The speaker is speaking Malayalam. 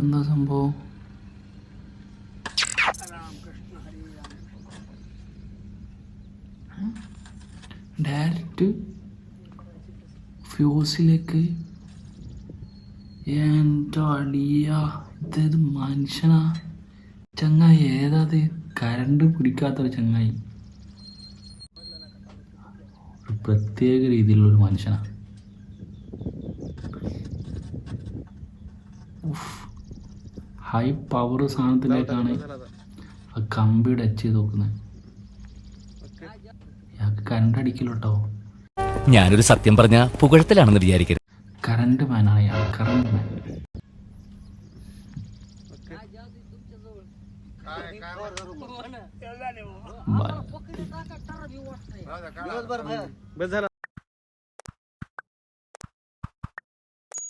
എന്താ സംഭവം? ഡയറക്റ്റ് ഫ്യൂസിലേക്ക്. എൻ്റെ അടിയ, ഇതേത് മനുഷ്യനാ ചങ്ങായി? ഏതാത് കരണ്ട് പിടിക്കാത്തൊരു ചങ്ങായി, ഒരു പ്രത്യേക രീതിയിലുള്ളൊരു മനുഷ്യനാണ്. ഹൈ പവർ സാധനത്തിലേക്കാണ് ആ കമ്പി ടച്ച് ചെയ്ത് നോക്കുന്നത്. ഇയാൾക്ക് കരണ്ട് അടിക്കലോട്ടോ. ഞാനൊരു സത്യം പറഞ്ഞ പുകഴത്തിലാണെന്ന് വിചാരിക്കരുത്. കറണ്ട് മാനാണ് ഇയാൾ, കറണ്ട് മാൻ.